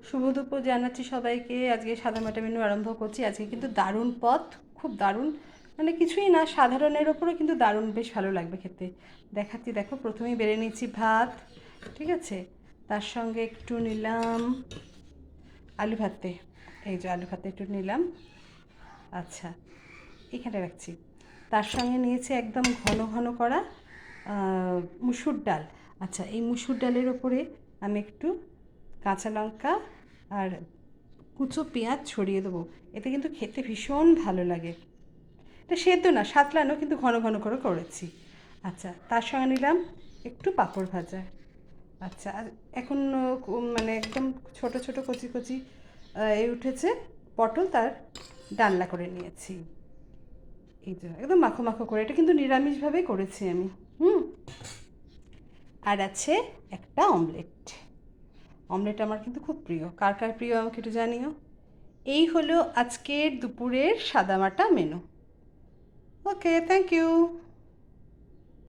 শুভ দুপুর জানাচ্ছি সবাইকে। আজকে সাদামাটা মেনু আরম্ভ করছি। আজকে কিন্তু দারুণ পদ, খুব দারুণ, মানে কিছুই না, সাধারণের ওপরও কিন্তু দারুণ, বেশ ভালো লাগবে খেতে। দেখাচ্ছি, দেখো, প্রথমেই বেড়ে নিচ্ছি ভাত, ঠিক আছে। তার সঙ্গে একটু নিলাম আলু ভাতে, এই যে আলু ভাতে একটু নিলাম, আচ্ছা, এখানে রাখছি। তার সঙ্গে নিয়েছি একদম ঘন ঘন করা মুসুর ডাল। আচ্ছা, এই মুসুর ডালের ওপরে আমি একটু কাঁচা লঙ্কা আর কুচো পেঁয়াজ ছড়িয়ে দেবো। এতে কিন্তু খেতে ভীষণ ভালো লাগে। এটা সেদ্ধ না, সাতলানো, কিন্তু ঘন ঘন করে করেছি। আচ্ছা, তার সঙ্গে নিলাম একটু পাঁপড় ভাজা। আচ্ছা, আর এখন মানে একদম ছোট ছোট কচি কচি এই উঠেছে পটল, তার ডালনা করে নিয়েছি। এই যে একদম মাখো মাখো করে, এটা কিন্তু নিরামিষভাবেই করেছি আমি। হুম। আর আছে একটা অমলেট। অমলেট আমার কিন্তু খুব প্রিয়। কার কার প্রিয় আমাকে একটু জানিও। এই হলো আজকের দুপুরের সাদামাটা মেনু। Okay, thank you.